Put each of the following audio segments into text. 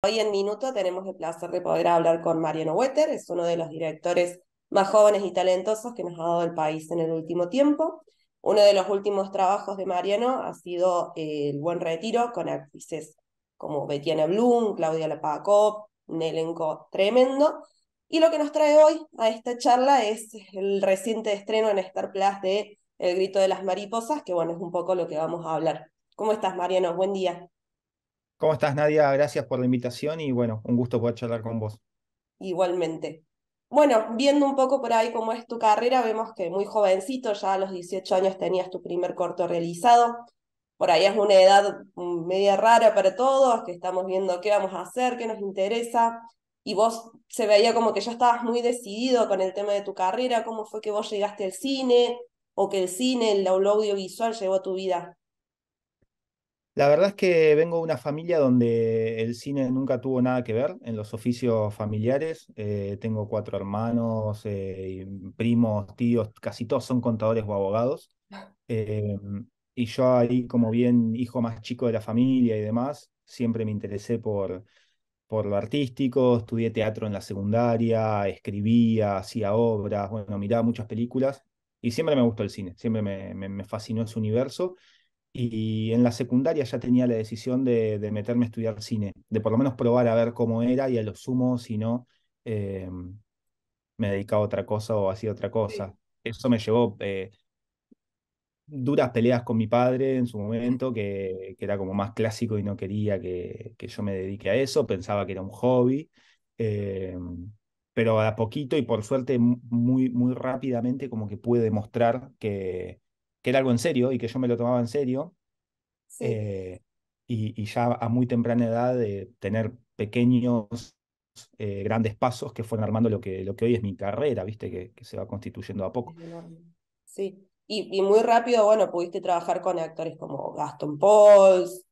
Hoy en Minuto tenemos el placer de poder hablar con Mariano Wetter, es uno de los directores más jóvenes y talentosos que nos ha dado el país en el último tiempo. Uno de los últimos trabajos de Mariano ha sido El Buen Retiro, con actrices como Betiana Blum, Claudia Lapacop, un elenco tremendo. Y lo que nos trae hoy a esta charla es el reciente estreno en Star Plus de El Grito de las Mariposas, que bueno, es un poco lo que vamos a hablar. ¿Cómo estás, Mariano? Buen día. ¿Cómo estás, Nadia? Gracias por la invitación y bueno, un gusto poder charlar con vos. Igualmente. Bueno, viendo un poco por ahí cómo es tu carrera, vemos que muy jovencito, ya a los 18 años tenías tu primer corto realizado. Por ahí es una edad media rara para todos, que estamos viendo qué vamos a hacer, qué nos interesa. Y vos se veía como que ya estabas muy decidido con el tema de tu carrera. ¿Cómo fue que vos llegaste al cine o que el cine, el audiovisual llegó a tu vida? La verdad es que vengo de una familia donde el cine nunca tuvo nada que ver en los oficios familiares. Tengo cuatro hermanos, y primos, tíos, casi todos son contadores o abogados. Eh, y yo ahí, como bien hijo más chico de la familia y demás, siempre me interesé por lo artístico, estudié teatro en la secundaria, escribía, hacía obras, bueno, miraba muchas películas y siempre me gustó el cine, siempre me fascinó ese universo. Y en la secundaria ya tenía la decisión de meterme a estudiar cine, de por lo menos probar a ver cómo era y a lo sumo, si no, eh, me dedicaba a otra cosa o hacía otra cosa. Sí, Eso me llevó duras peleas con mi padre en su momento, que era como más clásico y no quería que yo me dedique a eso, pensaba que era un hobby, eh, pero a poquito y por suerte muy rápidamente como que pude demostrar que era algo en serio y que yo me lo tomaba en serio, sí. eh, y ya a muy temprana edad de tener pequeños, grandes pasos que fueron armando lo que hoy es mi carrera, viste, que se va constituyendo a Es poco. enorme. Sí, y muy rápido, bueno, pudiste trabajar con actores como Gastón Pauls,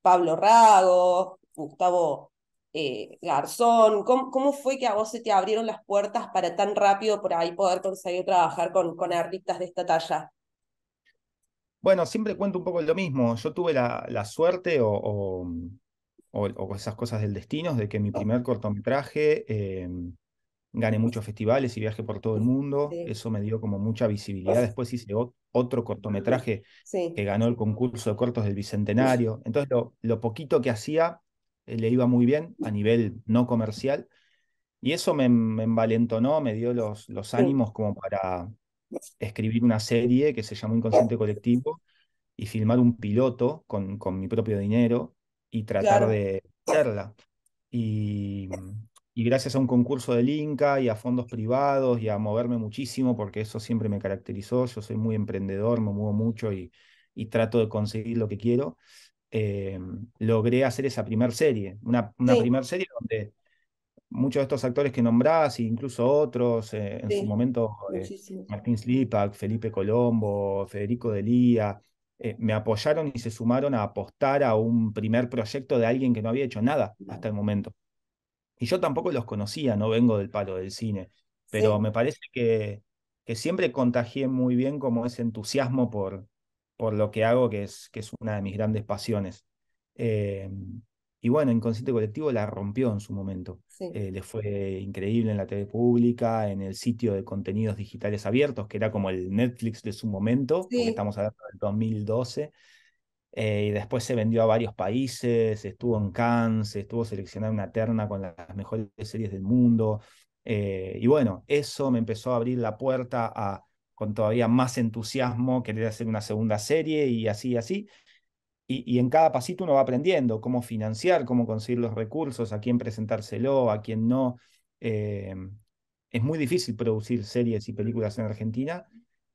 Pablo Rago, Gustavo Garzón. ¿Cómo fue que a vos se te abrieron las puertas para tan rápido por ahí poder conseguir trabajar con artistas de esta talla? Bueno, siempre cuento un poco lo mismo. Yo tuve la suerte o esas cosas del destino de que mi primer cortometraje gane muchos festivales y viaje por todo el mundo. Sí, Eso me dio como mucha visibilidad. Después hice otro cortometraje sí, que ganó el concurso de cortos del Bicentenario. Entonces lo poquito que hacía le iba muy bien a nivel no comercial y eso me envalentonó, me dio los sí, ánimos como para escribir una serie que se llamó Inconsciente Colectivo y filmar un piloto con mi propio dinero y tratar claro. de hacerla. Y, y gracias a un concurso del Inca y a fondos privados y a moverme muchísimo, porque eso siempre me caracterizó, yo soy muy emprendedor, me muevo mucho y trato de conseguir lo que quiero, eh, logré hacer esa primer serie, una Sí, primer serie donde muchos de estos actores que nombrás, e incluso otros, en su sí, momento, muchísimo. Martín Slipak, Felipe Colombo, Federico Delía, me apoyaron y se sumaron a apostar a un primer proyecto de alguien que no había hecho nada hasta el momento. Y yo tampoco los conocía, no vengo del palo del cine, pero Sí. me parece que siempre contagié muy bien como ese entusiasmo por lo que hago, que es una de mis grandes pasiones. Eh, y bueno, Inconsciente Colectivo la rompió en su momento. Sí, Le fue increíble en la TV pública, en el sitio de contenidos digitales abiertos, que era como el Netflix de su momento, porque sí, estamos hablando del 2012. Y después se vendió a varios países, estuvo en Cannes, estuvo seleccionada una terna con las mejores series del mundo. Y bueno, eso me empezó a abrir la puerta a, con todavía más entusiasmo, querer hacer una segunda serie y así, así. Y en cada pasito uno va aprendiendo cómo financiar, cómo conseguir los recursos, a quién presentárselo, a quién no. Eh, es muy difícil producir series y películas en Argentina,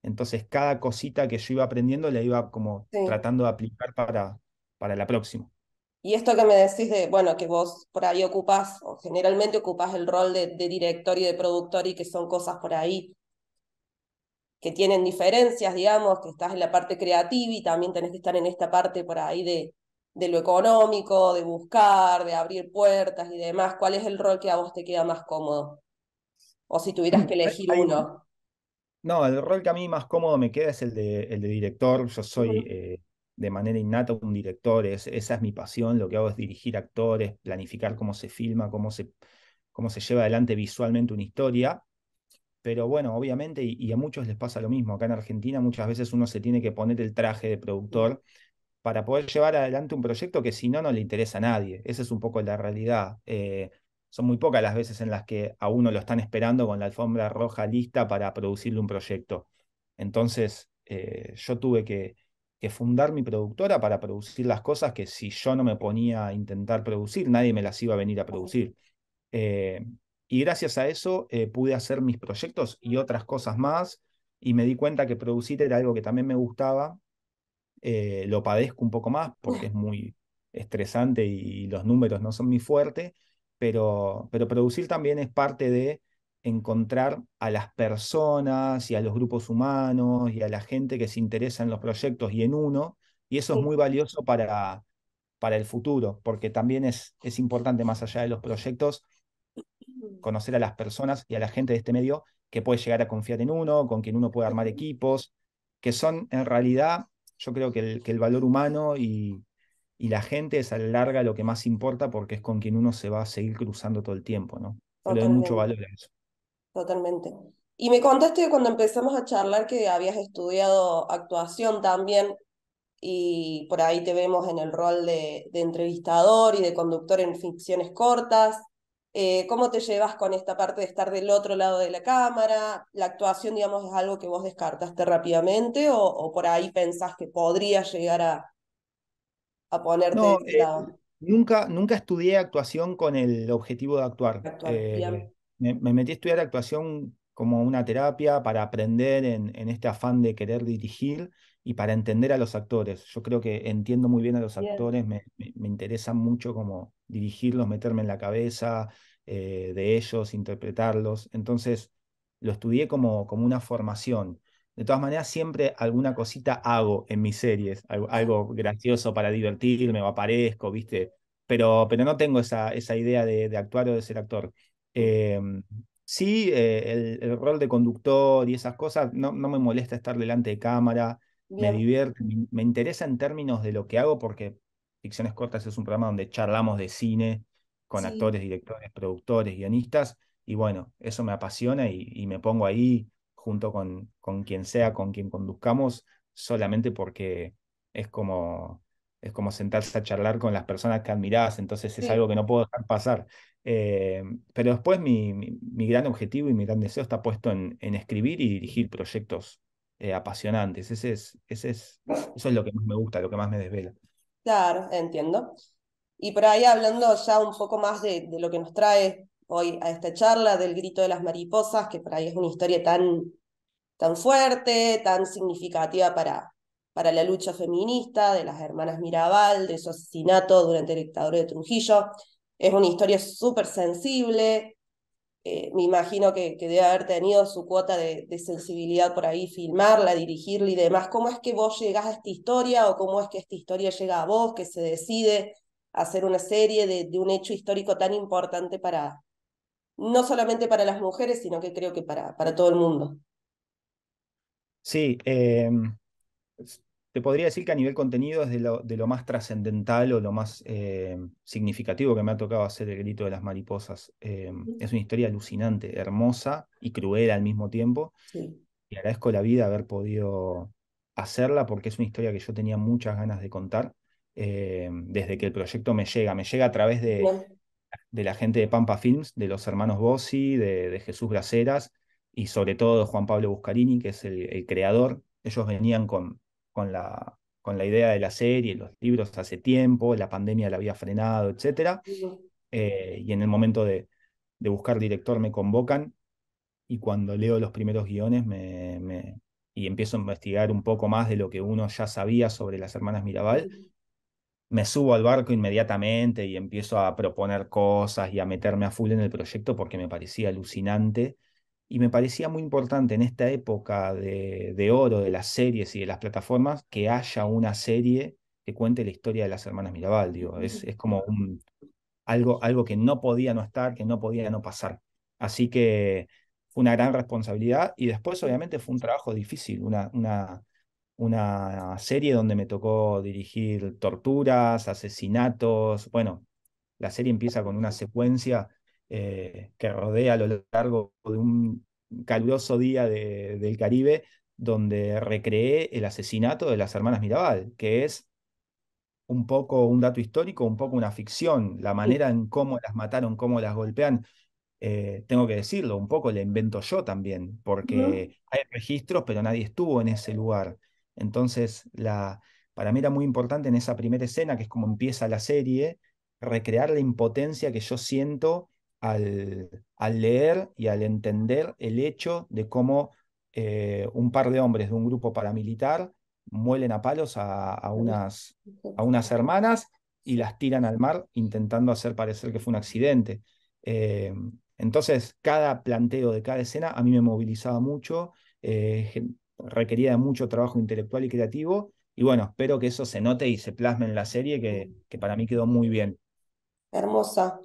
entonces cada cosita que yo iba aprendiendo la iba como sí. tratando de aplicar para la próxima. Y esto que me decís de, bueno, que vos por ahí ocupás, o generalmente ocupás el rol de director y de productor y que son cosas por ahí que tienen diferencias, digamos, que estás en la parte creativa y también tenés que estar en esta parte por ahí de lo económico, de buscar, de abrir puertas y demás. ¿Cuál es el rol que a vos te queda más cómodo? O si tuvieras que elegir Hay, uno. no, el rol que a mí más cómodo me queda es el de director. Yo soy Ujú. de manera innata un director, esa es mi pasión, lo que hago es dirigir actores, planificar cómo se filma, cómo se lleva adelante visualmente una historia. Pero bueno, obviamente, y a muchos les pasa lo mismo. Acá en Argentina muchas veces uno se tiene que poner el traje de productor para poder llevar adelante un proyecto que si no, no le interesa a nadie. Esa es un poco la realidad. Son muy pocas las veces en las que a uno lo están esperando con la alfombra roja lista para producirle un proyecto. Entonces, yo tuve que fundar mi productora para producir las cosas que si yo no me ponía a intentar producir, nadie me las iba a venir a producir. Eh, y gracias a eso pude hacer mis proyectos y otras cosas más, y me di cuenta que producir era algo que también me gustaba. Lo padezco un poco más porque es muy estresante y los números no son mi fuerte, pero producir también es parte de encontrar a las personas y a los grupos humanos y a la gente que se interesa en los proyectos y en uno, y eso es Sí. muy valioso para el futuro, porque también es importante, más allá de los proyectos, conocer a las personas y a la gente de este medio que puede llegar a confiar en uno, con quien uno puede armar equipos, que son en realidad, yo creo que el valor humano y la gente es a la larga lo que más importa porque es con quien uno se va a seguir cruzando todo el tiempo, ¿no? Yo le doy mucho Totalmente, valor a eso. totalmente. Y me contaste cuando empezamos a charlar que habías estudiado actuación también y por ahí te vemos en el rol de entrevistador y de conductor en ficciones cortas. ¿Cómo te llevas con esta parte de estar del otro lado de la cámara? ¿La actuación, digamos, es algo que vos descartaste rápidamente o por ahí pensás que podría llegar a ponerte de No, ese lado? nunca estudié actuación con el objetivo de actuar. Actuar, bien, Me metí a estudiar actuación como una terapia para aprender en este afán de querer dirigir y para entender a los actores. Yo creo que entiendo muy bien a los bien, actores, me interesa mucho como dirigirlos, meterme en la cabeza de ellos, interpretarlos. Entonces, lo estudié como una formación. De todas maneras, siempre alguna cosita hago en mis series, algo gracioso para divertirme o aparezco, ¿viste? Pero no tengo esa idea de actuar o de ser actor. Eh, sí, el rol de conductor y esas cosas no me molesta estar delante de cámara, me bien, divierte, me interesa en términos de lo que hago porque Ficciones Cortas es un programa donde charlamos de cine con sí, actores, directores, productores, guionistas, y bueno, eso me apasiona y me pongo ahí junto con quien sea, con quien conduzcamos, solamente porque es como, es como sentarse a charlar con las personas que admirás, entonces es algo sí. que no puedo dejar pasar. Pero después mi gran objetivo y mi gran deseo está puesto en escribir y dirigir proyectos apasionantes. Eso es lo que más me gusta, lo que más me desvela. Claro, entiendo. Y por ahí hablando ya un poco más de lo que nos trae hoy a esta charla, del grito de las mariposas, que por ahí es una historia tan fuerte, tan significativa para la lucha feminista de las hermanas Mirabal, de su asesinato durante el dictadura de Trujillo. Es una historia súper sensible, me imagino que debe haber tenido su cuota de sensibilidad por ahí, filmarla, dirigirla y demás. ¿Cómo es que vos llegás a esta historia o cómo es que esta historia llega a vos, que se decide hacer una serie de un hecho histórico tan importante no solamente para las mujeres, sino que creo que para todo el mundo? Sí, te podría decir que a nivel contenido es de lo más trascendental o lo más significativo que me ha tocado hacer El Grito de las Mariposas. Es una historia alucinante, hermosa y cruel al mismo tiempo. Sí, Y agradezco la vida haber podido hacerla porque es una historia que yo tenía muchas ganas de contar desde que el proyecto me llega. Me llega a través bien, de la gente de Pampa Films, de los hermanos Bossi, de Jesús Braceras y sobre todo de Juan Pablo Buscarini, que es el creador. Ellos venían con la idea de la serie, los libros hace tiempo, la pandemia la había frenado, etcétera. Y en el momento de buscar director me convocan y cuando leo los primeros guiones y empiezo a investigar un poco más de lo que uno ya sabía sobre las hermanas Mirabal, me subo al barco inmediatamente y empiezo a proponer cosas y a meterme a full en el proyecto porque me parecía alucinante y me parecía muy importante en esta época de oro de las series y de las plataformas que haya una serie que cuente la historia de las hermanas Mirabal. Digo, es como algo que no podía no estar, que no podía no pasar. Así que fue una gran responsabilidad y después obviamente fue un trabajo difícil, una serie donde me tocó dirigir torturas, asesinatos. Bueno, la serie empieza con una secuencia que rodea a lo largo de un caluroso día del Caribe, donde recreé el asesinato de las hermanas Mirabal, que es un poco un dato histórico, un poco una ficción, la Sí. manera en cómo las mataron, cómo las golpean. Tengo que decirlo, un poco la invento yo también, Ujú. porque hay registros, pero nadie estuvo en ese lugar. Entonces, para mí era muy importante en esa primera escena, que es como empieza la serie, recrear la impotencia que yo siento al leer y al entender el hecho de cómo un par de hombres de un grupo paramilitar muelen a palos a unas hermanas y las tiran al mar intentando hacer parecer que fue un accidente. Eh, entonces, cada planteo de cada escena a mí me movilizaba mucho, requería de mucho trabajo intelectual y creativo, y bueno, espero que eso se note y se plasme en la serie, que para mí quedó muy bien. Hermosa.